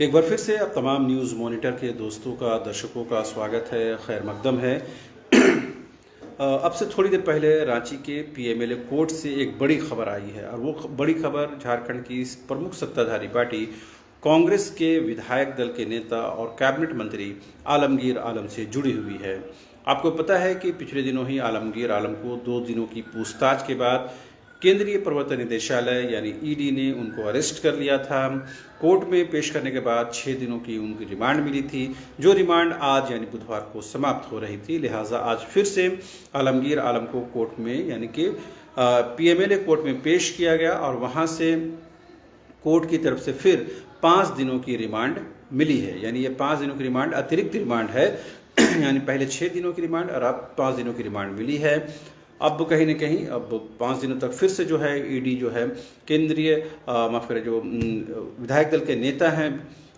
एक बार फिर से अब तमाम न्यूज़ मॉनिटर के दोस्तों का दर्शकों का स्वागत है, खैर मकदम है। अब से थोड़ी देर पहले रांची के पीएमएलए कोर्ट से एक बड़ी खबर आई है और वो बड़ी खबर झारखंड की प्रमुख सत्ताधारी पार्टी कांग्रेस के विधायक दल के नेता और कैबिनेट मंत्री आलमगीर आलम से जुड़ी हुई है। आपको पता है कि पिछले दिनों ही आलमगीर आलम को 2 दिनों की पूछताछ के बाद केंद्रीय प्रवर्तन निदेशालय यानी ईडी ने उनको अरेस्ट कर लिया था। कोर्ट में पेश करने के बाद 6 दिनों की उनकी रिमांड मिली थी, जो रिमांड आज यानी बुधवार को समाप्त हो रही थी। लिहाजा आज फिर से आलमगीर आलम को कोर्ट में यानी कि पीएमएलए कोर्ट में पेश किया गया और वहां से कोर्ट की तरफ से फिर 5 दिनों की रिमांड मिली है। यानी ये 5 दिनों की रिमांड अतिरिक्त रिमांड है यानी पहले 6 दिनों की रिमांड और अब 5 दिनों की रिमांड मिली है। अब कहीं न कहीं अब 5 दिनों तक फिर से जो है ईडी जो है केंद्रीय माफ करें जो विधायक दल के नेता हैं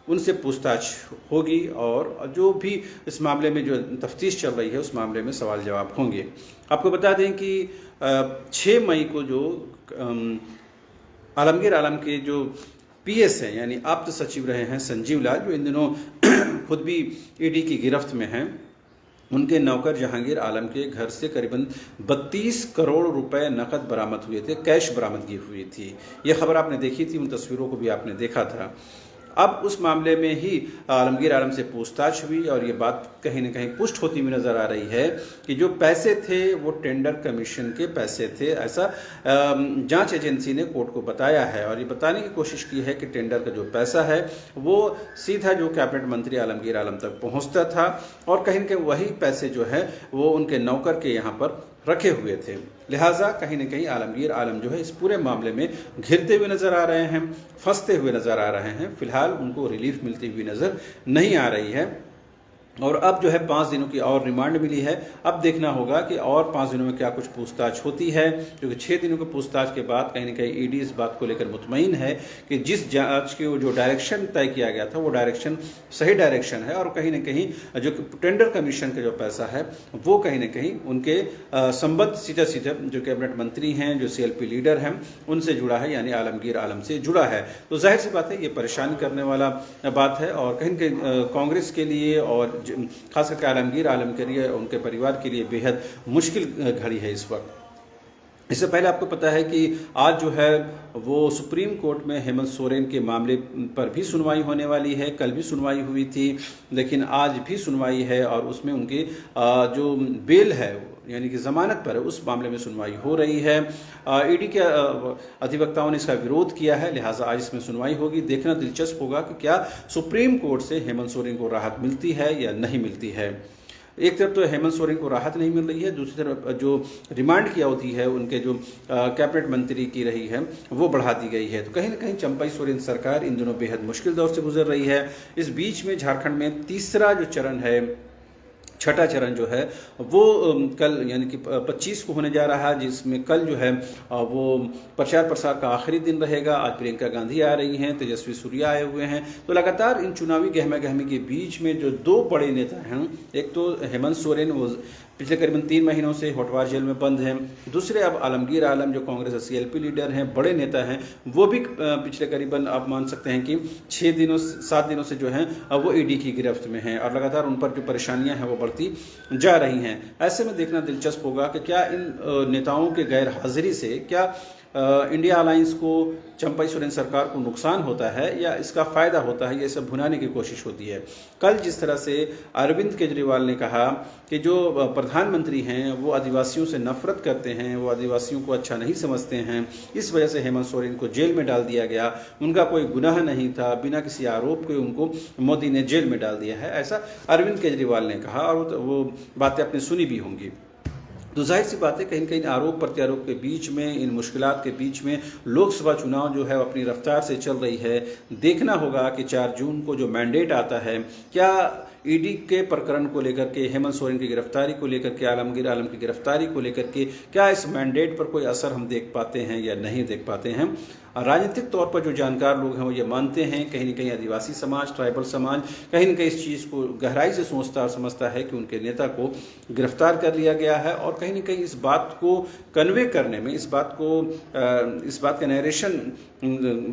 उनसे पूछताछ होगी और जो भी इस मामले में जो तफ्तीश चल रही है उस मामले में सवाल जवाब होंगे। आपको बता दें कि 6 मई को जो आलमगीर आलम के जो पीएस हैं यानी आप्त सचिव रहे हैं संजीव लाल, जो इन दिनों खुद भी ईडी की गिरफ्त में हैं, उनके नौकर जहांगीर आलम के घर से करीबन 32 करोड़ रुपए नकद बरामद हुए थे, कैश बरामदगी हुई थी। ये खबर आपने देखी थी, उन तस्वीरों को भी आपने देखा था। अब उस मामले में ही आलमगीर आलम से पूछताछ हुई और ये बात कहीं न कहीं पुष्ट होती हुई नजर आ रही है कि जो पैसे थे वो टेंडर कमीशन के पैसे थे, ऐसा जांच एजेंसी ने कोर्ट को बताया है। और ये बताने की कोशिश की है कि टेंडर का जो पैसा है वो सीधा जो कैबिनेट मंत्री आलमगीर आलम तक पहुंचता था और कहीं न कहीं वही पैसे जो है वो उनके नौकर के यहाँ पर रखे हुए थे। लिहाजा कहीं न कहीं आलमगीर आलम जो है इस पूरे मामले में घिरते हुए नजर आ रहे हैं, फंसते हुए नजर आ रहे हैं। फिलहाल उनको रिलीफ मिलती हुई नजर नहीं आ रही है और अब जो है 5 दिनों की और रिमांड मिली है। अब देखना होगा कि और 5 दिनों में क्या कुछ पूछताछ होती है, क्योंकि 6 दिनों की पूछताछ के बाद कहीं न कहीं ईडी इस बात को लेकर मुतमईन है कि जिस जांच की जो डायरेक्शन तय किया गया था वो डायरेक्शन सही डायरेक्शन है और कहीं न कहीं जो टेंडर कमीशन का जो पैसा है वो कहीं न कहीं उनके संबंध सीधा सीधा जो कैबिनेट मंत्री हैं, जो सीएलपी लीडर हैं, उनसे जुड़ा है, यानी आलमगीर आलम से जुड़ा है। तो जाहिर सी बात है ये परेशान करने वाला बात है और कहीं न कहीं कांग्रेस के लिए और खास करके आलमगीर आलम के लिए, उनके परिवार के लिए बेहद मुश्किल घड़ी है इस वक्त। इससे पहले आपको पता है कि आज जो है वो सुप्रीम कोर्ट में हेमंत सोरेन के मामले पर भी सुनवाई होने वाली है। कल भी सुनवाई हुई थी, लेकिन आज भी सुनवाई है और उसमें उनकी जो बेल है यानी कि जमानत पर है उस मामले में सुनवाई हो रही है। ईडी के अधिवक्ताओं ने इसका विरोध किया है, लिहाजा आज इसमें सुनवाई होगी। देखना दिलचस्प होगा कि क्या सुप्रीम कोर्ट से हेमंत सोरेन को राहत मिलती है या नहीं मिलती है। एक तरफ तो हेमंत सोरेन को राहत नहीं मिल रही है, दूसरी तरफ जो रिमांड की अवधि है उनके जो कैबिनेट मंत्री की रही है वो बढ़ा दी गई है। तो कहीं ना कहीं चंपई सोरेन सरकार इन दिनों बेहद मुश्किल दौर से गुजर रही है। इस बीच में झारखंड में तीसरा जो चरण है, छठा चरण जो है वो कल यानी कि 25 को होने जा रहा है, जिसमें कल जो है वो प्रचार प्रसार का आखिरी दिन रहेगा। आज प्रियंका गांधी आ रही हैं, तेजस्वी सूर्या आए हुए हैं। तो लगातार इन चुनावी गहमा गहमी के बीच में जो 2 बड़े नेता हैं, एक तो हेमंत सोरेन वो पिछले करीबन 3 महीनों से होटवार जेल में बंद हैं, दूसरे अब आलमगीर आलम जो कांग्रेस के सीएलपी लीडर हैं, बड़े नेता हैं, वो भी पिछले करीबन आप मान सकते हैं कि 7 दिनों से जो हैं वो ईडी की गिरफ्त में हैं और लगातार उन पर जो परेशानियां हैं वो बढ़ती जा रही हैं। ऐसे में देखना दिलचस्प होगा कि क्या इन नेताओं के गैर हाजिरी से क्या इंडिया अलायंस को, चंपई सोरेन सरकार को नुकसान होता है या इसका फ़ायदा होता है, ये सब भुनाने की कोशिश होती है। कल जिस तरह से अरविंद केजरीवाल ने कहा कि जो प्रधानमंत्री हैं वो आदिवासियों से नफरत करते हैं, वो आदिवासियों को अच्छा नहीं समझते हैं, इस वजह से हेमंत सोरेन को जेल में डाल दिया गया, उनका कोई गुनाह नहीं था, बिना किसी आरोप के उनको मोदी ने जेल में डाल दिया है, ऐसा अरविंद केजरीवाल ने कहा और वो बातें आपने सुनी भी होंगी। तो जाहिर सी बात है कहीं कहीं आरोप प्रत्यारोप के बीच में, इन मुश्किलात के बीच में लोकसभा चुनाव जो है अपनी रफ्तार से चल रही है। देखना होगा कि 4 जून को जो मैंडेट आता है, क्या ईडी के प्रकरण को लेकर के, हेमंत सोरेन की गिरफ्तारी को लेकर के, आलमगीर आलम की गिरफ्तारी को लेकर के क्या इस मैंडेट पर कोई असर हम देख पाते हैं या नहीं देख पाते हैं। राजनीतिक तौर पर जो जानकार लोग हैं वो ये मानते हैं, कहीं न कहीं आदिवासी समाज, ट्राइबल समाज कहीं न कहीं इस चीज़ को गहराई से सोचता और समझता है कि उनके नेता को गिरफ्तार कर लिया गया है, और कहीं न कहीं इस बात को कन्वे करने में, इस बात का नरेशन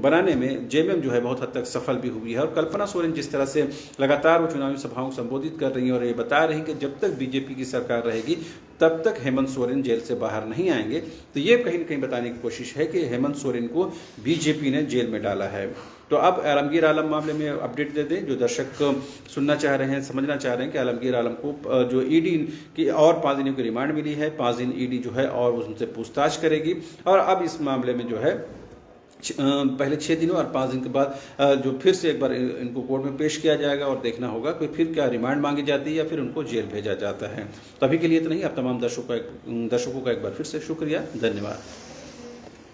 बनाने में जेएमएम जो है बहुत हद तक सफल भी हुई है। और कल्पना सोरेन जिस तरह से लगातार वो चुनावी सभाओं को संबोधित कर रही हैं और ये बता रही हैं कि जब तक बीजेपी की सरकार रहेगी तब तक हेमंत सोरेन जेल से बाहर नहीं आएंगे, तो ये कहीं न कहीं बताने की कोशिश है कि हेमंत सोरेन को बीजेपी ने जेल में डाला है। तो अब आलमगीर आलम मामले में अपडेट दे दें, जो दर्शक सुनना चाह रहे हैं, समझना चाह रहे हैं कि आलमगीर आलम को जो ईडी की और 5 दिनों की रिमांड मिली है, 5 दिन ईडी जो है और उनसे पूछताछ करेगी, और अब इस मामले में जो है पहले 6 दिनों और 5 दिन के बाद जो फिर से एक बार इनको कोर्ट में पेश किया जाएगा और देखना होगा कि फिर क्या रिमांड मांगी जाती है या फिर उनको जेल भेजा जाता है। तो अभी के लिए तो नहीं, अब तमाम दर्शकों का एक बार फिर से शुक्रिया, धन्यवाद।